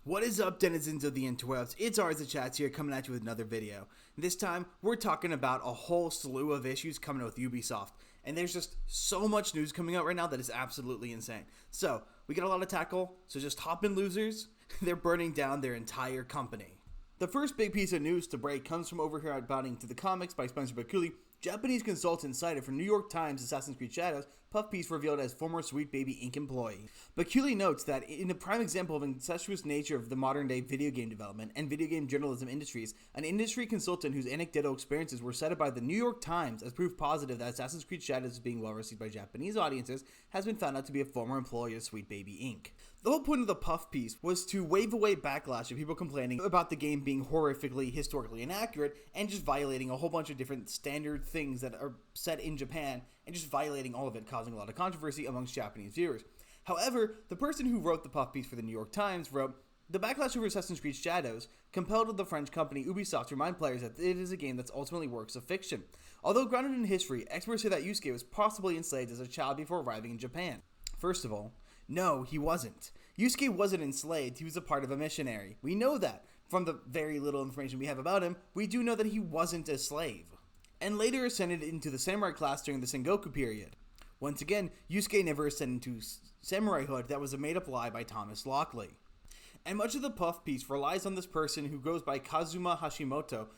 What is up, denizens of the interwebs? It's ours, the Chats here, coming at you with another video. This time, we're talking about a whole slew of issues coming out with Ubisoft. And there's just so much news coming out right now that is absolutely insane. So, we got a lot to tackle, so just hop in, losers. They're burning down their entire company. The first big piece of news to break comes from over here at Bounding to the Comics by Spencer Bakuli. Japanese consultant cited from New York Times Assassin's Creed Shadows, puff piece revealed as former Sweet Baby Inc. employee. Bakuli notes that in a prime example of incestuous nature of the modern day video game development and video game journalism industries, an industry consultant whose anecdotal experiences were cited by the New York Times as proof positive that Assassin's Creed Shadows is being well received by Japanese audiences has been found out to be a former employee of Sweet Baby Inc. The whole point of the puff piece was to wave away backlash of people complaining about the game being horrifically historically inaccurate and just violating a whole bunch of different standard things that are set in Japan and just violating all of it, causing a lot of controversy amongst Japanese viewers. However, the person who wrote the puff piece for the New York Times wrote, "The backlash over Assassin's Creed Shadows compelled the French company Ubisoft to remind players that it is a game that's ultimately works of fiction. Although grounded in history, experts say that Yusuke was possibly enslaved as a child before arriving in Japan." First of all, no, he wasn't. Yusuke wasn't enslaved, he was a part of a missionary. We know that. From the very little information we have about him, we do know that he wasn't a slave. And later ascended into the samurai class during the Sengoku period. Once again, Yusuke never ascended into samuraihood. That was a made-up lie by Thomas Lockley. And much of the puff piece relies on this person who goes by Kazuma Hashimoto,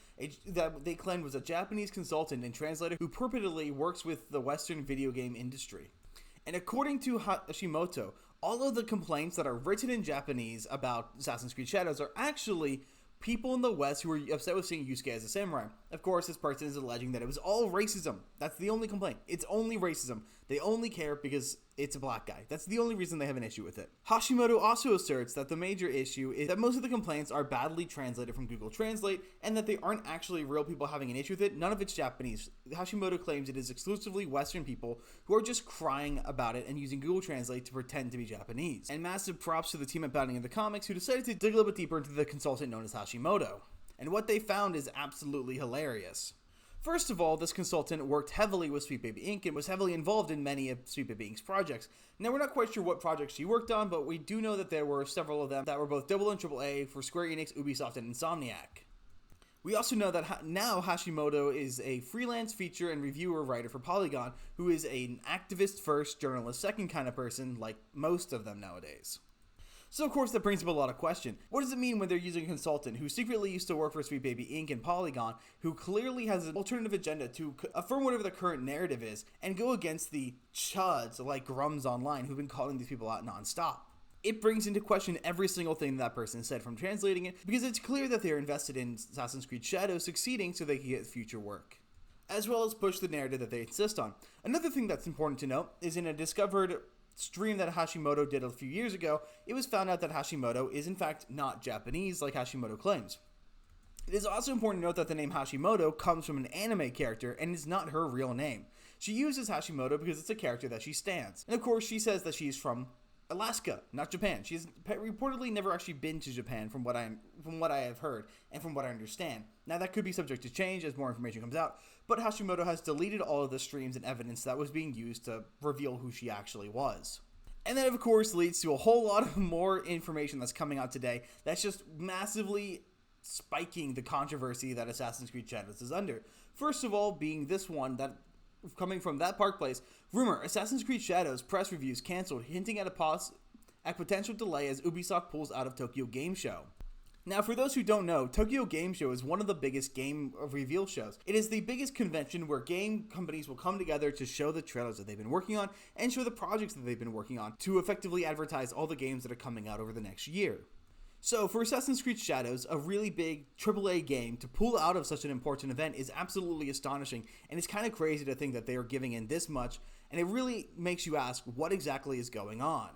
that they claimed was a Japanese consultant and translator who purportedly works with the Western video game industry. And according to Hashimoto, all of the complaints that are written in Japanese about Assassin's Creed Shadows are actually people in the West who are upset with seeing Yusuke as a samurai. Of course, this person is alleging that it was all racism. That's the only complaint. It's only racism. They only care because it's a black guy. That's the only reason they have an issue with it. Hashimoto also asserts that the major issue is that most of the complaints are badly translated from Google Translate and that they aren't actually real people having an issue with it. None of it's Japanese. Hashimoto claims it is exclusively Western people who are just crying about it and using Google Translate to pretend to be Japanese. And massive props to the team at Bounding in the Comics who decided to dig a little bit deeper into the consultant known as Hashimoto. And what they found is absolutely hilarious. First of all, this consultant worked heavily with Sweet Baby Inc. and was heavily involved in many of Sweet Baby Inc.'s projects. Now, we're not quite sure what projects she worked on, but we do know that there were several of them that were both AA and AAA for Square Enix, Ubisoft, and Insomniac. We also know that now Hashimoto is a freelance feature and reviewer writer for Polygon, who is an activist first, journalist second kind of person, like most of them nowadays. So of course that brings up a lot of question. What does it mean when they're using a consultant who secretly used to work for Sweet Baby Inc. and Polygon, who clearly has an alternative agenda to affirm whatever the current narrative is, and go against the chuds like Grums Online who've been calling these people out nonstop? It brings into question every single thing that person said from translating it, because it's clear that they're invested in Assassin's Creed Shadows succeeding so they can get future work, as well as push the narrative that they insist on. Another thing that's important to note is in a discovered stream that Hashimoto did a few years ago, it was found out that Hashimoto is in fact not Japanese like Hashimoto claims. It is also important to note that the name Hashimoto comes from an anime character and is not her real name. She uses Hashimoto because it's a character that she stands. And of course she says that she's from Alaska, not Japan. She's reportedly never actually been to Japan from what I have heard and from what I understand. Now that could be subject to change as more information comes out, but Hashimoto has deleted all of the streams and evidence that was being used to reveal who she actually was. And that of course leads to a whole lot of more information that's coming out today that's just massively spiking the controversy that Assassin's Creed Shadows is under. First of all being this one that coming from that Park Place, rumor, Assassin's Creed Shadows press reviews cancelled, hinting at a potential delay as Ubisoft pulls out of Tokyo Game Show. Now, for those who don't know, Tokyo Game Show is one of the biggest game reveal shows. It is the biggest convention where game companies will come together to show the trailers that they've been working on and show the projects that they've been working on to effectively advertise all the games that are coming out over the next year. So for Assassin's Creed Shadows, a really big AAA game to pull out of such an important event is absolutely astonishing, and it's kind of crazy to think that they are giving in this much, and it really makes you ask what exactly is going on.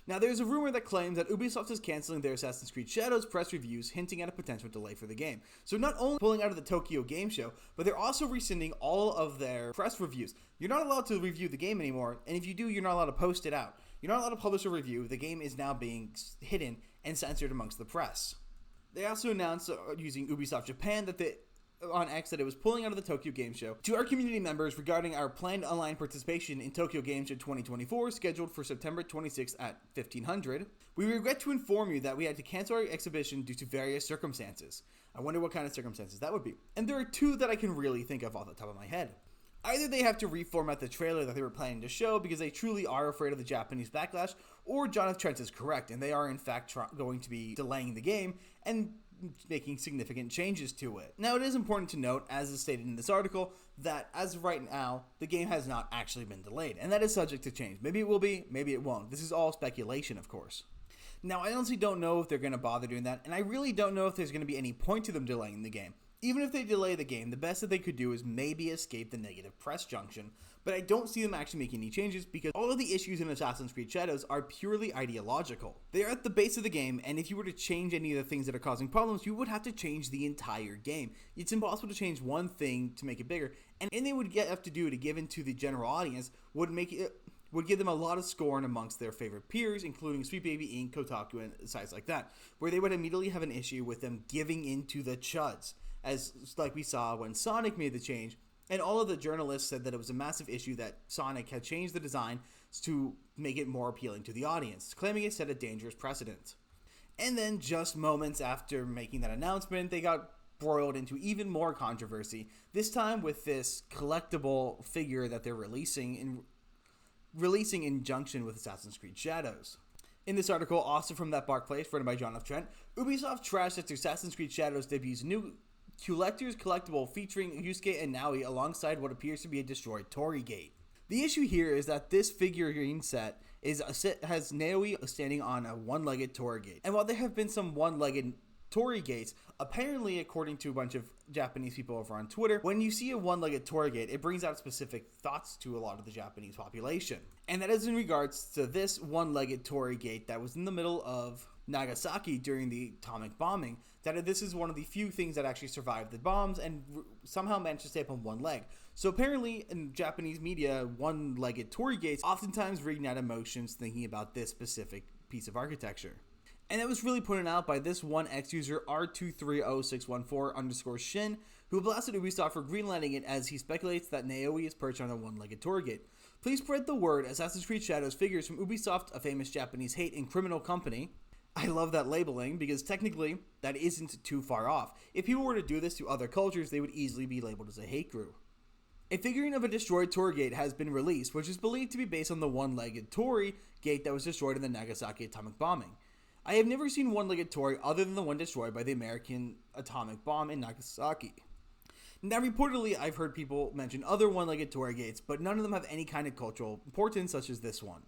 Now there's a rumor that claims that Ubisoft is cancelling their Assassin's Creed Shadows press reviews, hinting at a potential delay for the game. So not only pulling out of the Tokyo Game Show, but they're also rescinding all of their press reviews. You're not allowed to review the game anymore, and if you do, you're not allowed to post it out. You're not allowed to publish a review. The game is now being hidden and censored amongst the press. They also announced, using Ubisoft Japan, that on X that it was pulling out of the Tokyo Game Show. To our community members regarding our planned online participation in Tokyo Game Show 2024, scheduled for September 26th at 1500, we regret to inform you that we had to cancel our exhibition due to various circumstances. I wonder what kind of circumstances that would be. And there are two that I can really think of off the top of my head. Either they have to reformat the trailer that they were planning to show because they truly are afraid of the Japanese backlash, or John F. Trent is correct and they are in fact going to be delaying the game and making significant changes to it. Now, it is important to note, as is stated in this article, that as of right now, the game has not actually been delayed, and that is subject to change. Maybe it will be, maybe it won't. This is all speculation, of course. Now, I honestly don't know if they're going to bother doing that, and I really don't know if there's going to be any point to them delaying the game. Even if they delay the game, the best that they could do is maybe escape the negative press junction, but I don't see them actually making any changes because all of the issues in Assassin's Creed Shadows are purely ideological. They are at the base of the game, and if you were to change any of the things that are causing problems, you would have to change the entire game. It's impossible to change one thing to make it bigger, and anything they would have to do to give into the general audience would give them a lot of scorn amongst their favorite peers, including Sweet Baby Inc., Kotaku, and sites like that, where they would immediately have an issue with them giving into the chuds, as like we saw when Sonic made the change, and all of the journalists said that it was a massive issue that Sonic had changed the design to make it more appealing to the audience, claiming it set a dangerous precedent. And then just moments after making that announcement, they got broiled into even more controversy, this time with this collectible figure that they're releasing in conjunction with Assassin's Creed Shadows. In this article, also from That Bark Place, written by John F. Trent, Ubisoft trashed after Assassin's Creed Shadows debuts a new collector's collectible featuring Yusuke and Naoi alongside what appears to be a destroyed Torii Gate. The issue here is that this figurine set has Naoi standing on a one-legged Torii Gate. And while there have been some one-legged Torii Gates, apparently, according to a bunch of Japanese people over on Twitter, when you see a one-legged Torii Gate, it brings out specific thoughts to a lot of the Japanese population. And that is in regards to this one-legged Torii Gate that was in the middle of Nagasaki during the atomic bombing, that this is one of the few things that actually survived the bombs and somehow managed to stay up on one leg. So apparently in Japanese media, one-legged Torii Gates oftentimes reignite emotions thinking about this specific piece of architecture. And that was really pointed out by this one X user R230614_Shin, who blasted Ubisoft for greenlighting it as he speculates that Naoi is perched on a one-legged Torii Gate. Please spread the word. Assassin's Creed Shadows figures from Ubisoft, a famous Japanese hate and criminal company. I love that labeling because technically that isn't too far off. If people were to do this to other cultures, they would easily be labeled as a hate group. A figurine of a destroyed Torii Gate has been released, which is believed to be based on the one-legged Torii Gate that was destroyed in the Nagasaki atomic bombing. I have never seen one-legged Torii other than the one destroyed by the American atomic bomb in Nagasaki. Now, reportedly, I've heard people mention other one-legged Torii Gates, but none of them have any kind of cultural importance such as this one.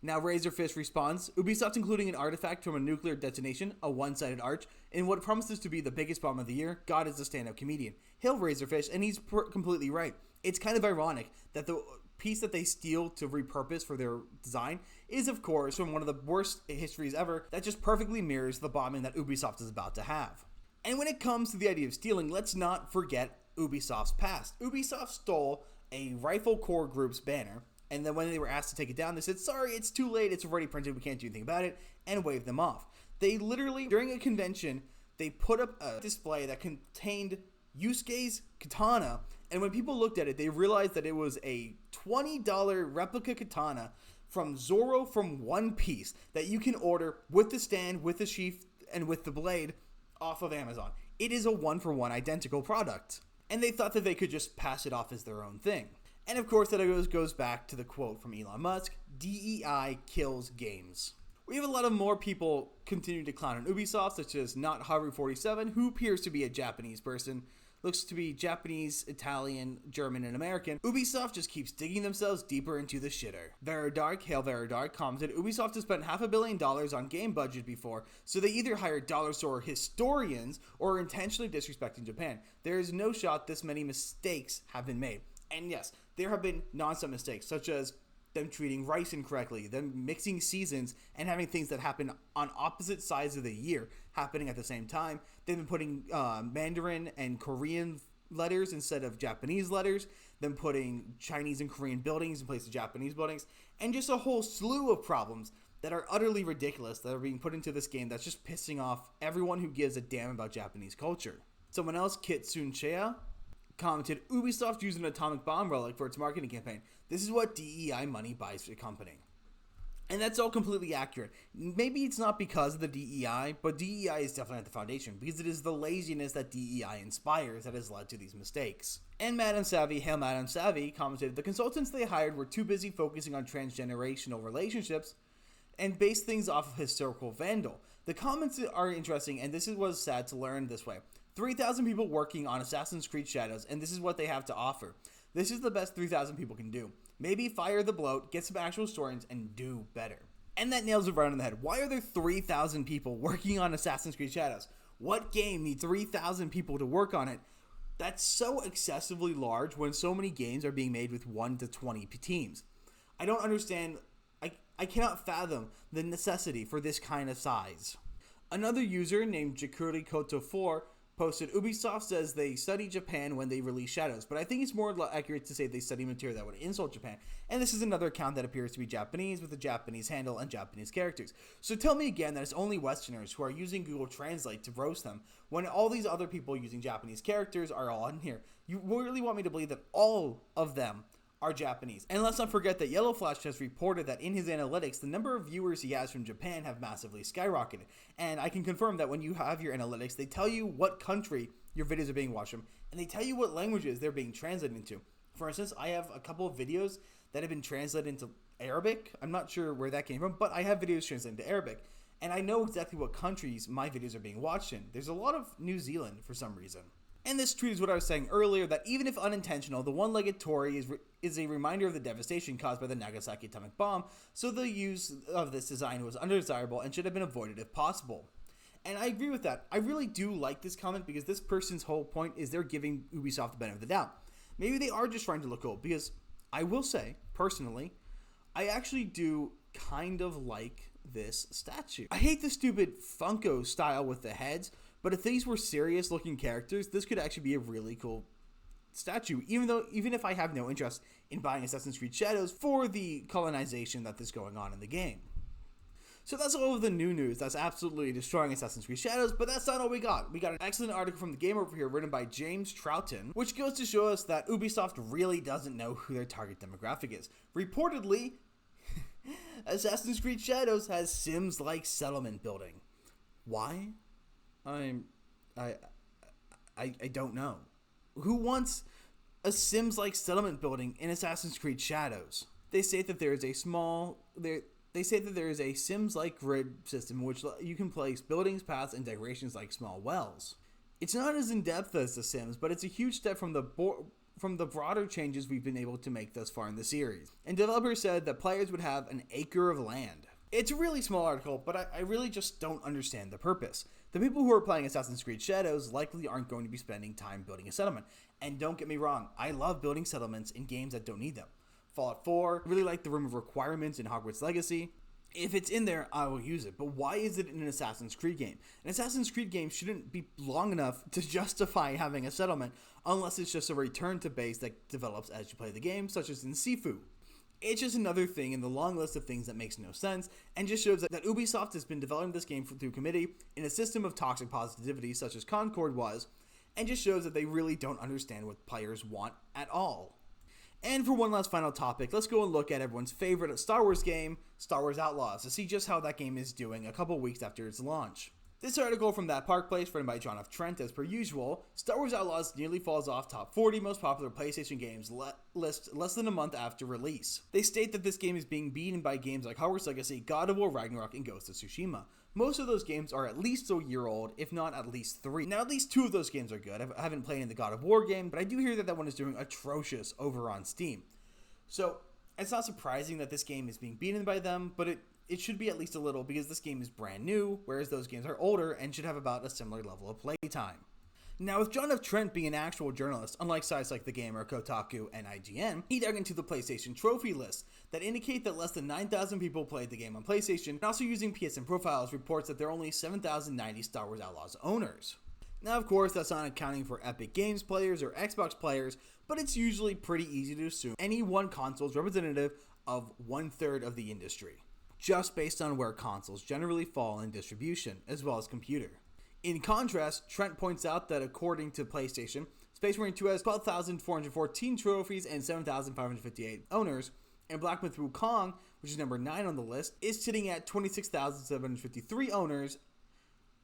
Now, Razorfish responds, Ubisoft including an artifact from a nuclear detonation, a one-sided arch, in what promises to be the biggest bomb of the year. God is a stand-up comedian. Hail Razorfish, and he's completely right. It's kind of ironic that the piece that they steal to repurpose for their design is, of course, from one of the worst histories ever that just perfectly mirrors the bombing that Ubisoft is about to have. And when it comes to the idea of stealing, let's not forget Ubisoft's past. Ubisoft stole a Rifle Corps group's banner, and then when they were asked to take it down, they said, sorry, it's too late, it's already printed, we can't do anything about it, and waved them off. They literally, during a convention, they put up a display that contained Yusuke's katana, and when people looked at it, they realized that it was a $20 replica katana from Zoro from One Piece that you can order with the stand, with the sheath, and with the blade off of Amazon. It is a one-for-one identical product. And they thought that they could just pass it off as their own thing. And of course, that goes back to the quote from Elon Musk, DEI kills games. We have a lot of more people continue to clown on Ubisoft, such as Not Haru47, who appears to be a Japanese person, looks to be Japanese, Italian, German, and American. Ubisoft just keeps digging themselves deeper into the shitter. Veridark, Hail Veridark, commented, Ubisoft has spent $500 million on game budget before, so they either hire dollar store historians or are intentionally disrespecting Japan. There is no shot this many mistakes have been made. And yes, there have been nonstop mistakes, such as them treating rice incorrectly, them mixing seasons, and having things that happen on opposite sides of the year happening at the same time. They've been putting Mandarin and Korean letters instead of Japanese letters, then putting Chinese and Korean buildings in place of Japanese buildings, and just a whole slew of problems that are utterly ridiculous that are being put into this game that's just pissing off everyone who gives a damn about Japanese culture. Someone else, Kitsunchea, commented, Ubisoft used an atomic bomb relic for its marketing campaign. This is what DEI money buys for the company. And that's all completely accurate. Maybe it's not because of the DEI, but DEI is definitely at the foundation, because it is the laziness that DEI inspires that has led to these mistakes. And Madame Savvy, Hail Madame Savvy, commented, the consultants they hired were too busy focusing on transgenerational relationships and based things off of historical vandal. The comments are interesting, and this was sad to learn this way. 3,000 people working on Assassin's Creed Shadows, and this is what they have to offer. This is the best 3,000 people can do. Maybe fire the bloat, get some actual stories, and do better. And that nails it right on the head. Why are there 3,000 people working on Assassin's Creed Shadows? What game needs 3,000 people to work on it? That's so excessively large when so many games are being made with 1 to 20 teams. I don't understand. I cannot fathom the necessity for this kind of size. Another user named Jakuri Koto 4 posted, Ubisoft says they study Japan when they release Shadows, but I think it's more accurate to say they study material that would insult Japan. And this is another account that appears to be Japanese with a Japanese handle and Japanese characters. So tell me again that it's only Westerners who are using Google Translate to roast them when all these other people using Japanese characters are all in here. You really want me to believe that all of them are Japanese. And let's not forget that Yellow Flash has reported that in his analytics, the number of viewers he has from Japan have massively skyrocketed. And I can confirm that when you have your analytics, they tell you what country your videos are being watched from, and they tell you what languages they're being translated into. For instance, I have a couple of videos that have been translated into Arabic. I'm not sure where that came from, but I have videos translated into Arabic. And I know exactly what countries my videos are being watched in. There's a lot of New Zealand for some reason. And this tweet is what I was saying earlier, that even if unintentional, the One-Legged-Torii is a reminder of the devastation caused by the Nagasaki atomic bomb, so the use of this design was undesirable and should have been avoided if possible. And I agree with that. I really do like this comment because this person's whole point is they're giving Ubisoft the benefit of the doubt. Maybe they are just trying to look cool, because I will say, personally, I actually do kind of like this statue. I hate the stupid Funko style with the heads, but if these were serious looking characters, this could actually be a really cool statue, even if I have no interest in buying Assassin's Creed Shadows for the colonization that is going on in the game. So that's all of the new news that's absolutely destroying Assassin's Creed Shadows, but that's not all we got. We got an excellent article from the Game Over here written by James Troughton, which goes to show us that Ubisoft really doesn't know who their target demographic is. Reportedly, Assassin's Creed Shadows has Sims-like settlement building. Why? I don't know. Who wants a Sims-like settlement building in Assassin's Creed Shadows? They say that there is a Sims-like grid system in which you can place buildings, paths, and decorations like small wells. It's not as in-depth as The Sims, but it's a huge step from the broader changes we've been able to make thus far in the series. And developers said that players would have an acre of land. It's a really small article, but I really just don't understand the purpose. The people who are playing Assassin's Creed Shadows likely aren't going to be spending time building a settlement. And don't get me wrong, I love building settlements in games that don't need them. Fallout 4, really like the Room of Requirements in Hogwarts Legacy. If it's in there, I will use it. But why is it in an Assassin's Creed game? An Assassin's Creed game shouldn't be long enough to justify having a settlement unless it's just a return to base that develops as you play the game, such as in Sifu. It's just another thing in the long list of things that makes no sense, and just shows that Ubisoft has been developing this game through committee in a system of toxic positivity such as Concord was, and just shows that they really don't understand what players want at all. And for one last final topic, let's go and look at everyone's favorite Star Wars game, Star Wars Outlaws, to see just how that game is doing a couple weeks after its launch. This article from That Park Place, written by John F. Trent, as per usual, Star Wars Outlaws nearly falls off top 40 most popular PlayStation games list less than a month after release. They state that this game is being beaten by games like Hogwarts Legacy, God of War Ragnarok, and Ghost of Tsushima. Most of those games are at least a year old, if not at least 3. Now, at least 2 of those games are good. I haven't played in the God of War game, but I do hear that that one is doing atrocious over on Steam. So, it's not surprising that this game is being beaten by them, but it should be at least a little, because this game is brand new, whereas those games are older and should have about a similar level of playtime. Now, with John F. Trent being an actual journalist, unlike sites like The Gamer, Kotaku, and IGN, he dug into the PlayStation trophy list that indicate that less than 9,000 people played the game on PlayStation, and also using PSN profiles reports that there are only 7,090 Star Wars Outlaws owners. Now, of course, that's not accounting for Epic Games players or Xbox players, but it's usually pretty easy to assume any one console is representative of 1/3 of the industry, just based on where consoles generally fall in distribution, as well as computer. In contrast, Trent points out that according to PlayStation, Space Marine 2 has 12,414 trophies and 7,558 owners, and Black Myth Wukong, which is number 9 on the list, is sitting at 26,753 owners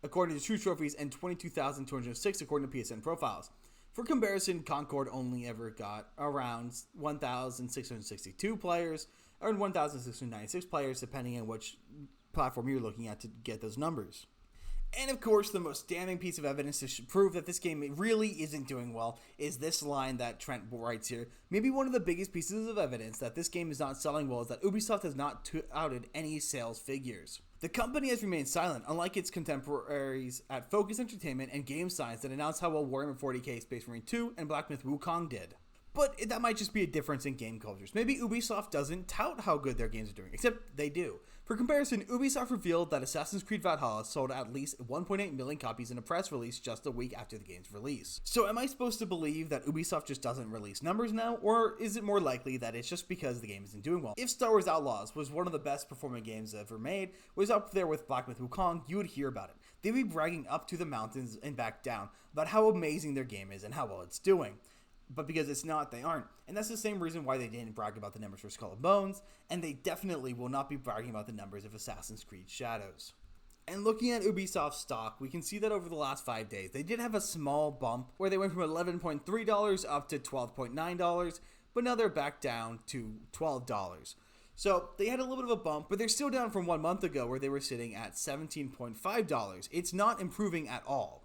according to True Trophies and 22,206 according to PSN profiles. For comparison, Concord only ever got around 1,662 players, or 1,696 players, depending on which platform you're looking at to get those numbers. And of course, the most damning piece of evidence to prove that this game really isn't doing well is this line that Trent writes here. Maybe one of the biggest pieces of evidence that this game is not selling well is that Ubisoft has not touted any sales figures. The company has remained silent, unlike its contemporaries at Focus Entertainment and Game Science that announced how well Warhammer 40k Space Marine 2 and Black Myth Wukong did. But that might just be a difference in game cultures. Maybe Ubisoft doesn't tout how good their games are doing, except they do. For comparison, Ubisoft revealed that Assassin's Creed Valhalla sold at least 1.8 million copies in a press release just a week after the game's release. So am I supposed to believe that Ubisoft just doesn't release numbers now, or is it more likely that it's just because the game isn't doing well? If Star Wars Outlaws was one of the best performing games ever made, was up there with Black Myth Wukong, you would hear about it. They'd be bragging up to the mountains and back down about how amazing their game is and how well it's doing. But because it's not, they aren't. And that's the same reason why they didn't brag about the numbers for Skull and Bones, and they definitely will not be bragging about the numbers of Assassin's Creed Shadows. And looking at Ubisoft's stock, we can see that over the last 5 days, they did have a small bump where they went from $11.3 up to $12.9, but now they're back down to $12. So they had a little bit of a bump, but they're still down from 1 month ago where they were sitting at $17.5. It's not improving at all.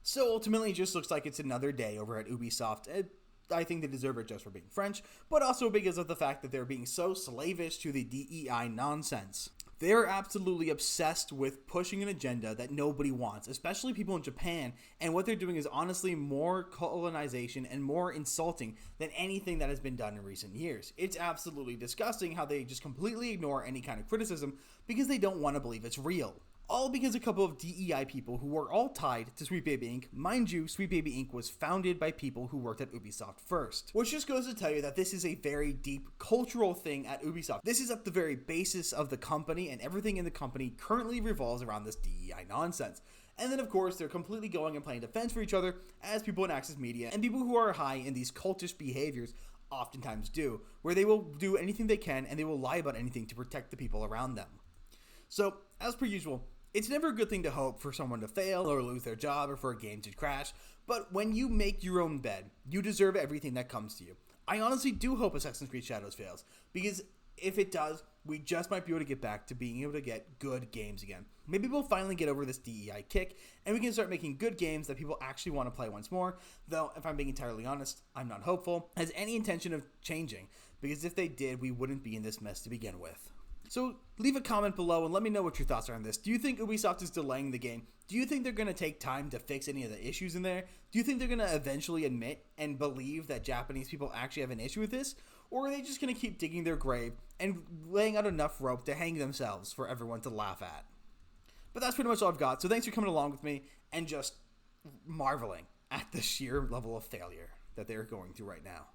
So ultimately, it just looks like it's another day over at Ubisoft. I think they deserve it just for being French, but also because of the fact that they're being so slavish to the DEI nonsense. They're absolutely obsessed with pushing an agenda that nobody wants, especially people in Japan, and what they're doing is honestly more colonization and more insulting than anything that has been done in recent years. It's absolutely disgusting how they just completely ignore any kind of criticism because they don't want to believe it's real. All because a couple of DEI people who were all tied to Sweet Baby Inc. Mind you, Sweet Baby Inc. was founded by people who worked at Ubisoft first. Which just goes to tell you that this is a very deep cultural thing at Ubisoft. This is at the very basis of the company, and everything in the company currently revolves around this DEI nonsense. And then of course, they're completely going and playing defense for each other, as people in Access Media and people who are high in these cultish behaviors oftentimes do, where they will do anything they can and they will lie about anything to protect the people around them. So, as per usual, it's never a good thing to hope for someone to fail or lose their job or for a game to crash, but when you make your own bed, you deserve everything that comes to you. I honestly do hope Assassin's Creed Shadows fails, because if it does, we just might be able to get back to being able to get good games again. Maybe we'll finally get over this DEI kick, and we can start making good games that people actually want to play once more, though, if I'm being entirely honest, I'm not hopeful, has any intention of changing, because if they did, we wouldn't be in this mess to begin with. So leave a comment below and let me know what your thoughts are on this. Do you think Ubisoft is delaying the game? Do you think they're going to take time to fix any of the issues in there? Do you think they're going to eventually admit and believe that Japanese people actually have an issue with this? Or are they just going to keep digging their grave and laying out enough rope to hang themselves for everyone to laugh at? But that's pretty much all I've got. So thanks for coming along with me and just marveling at the sheer level of failure that they're going through right now.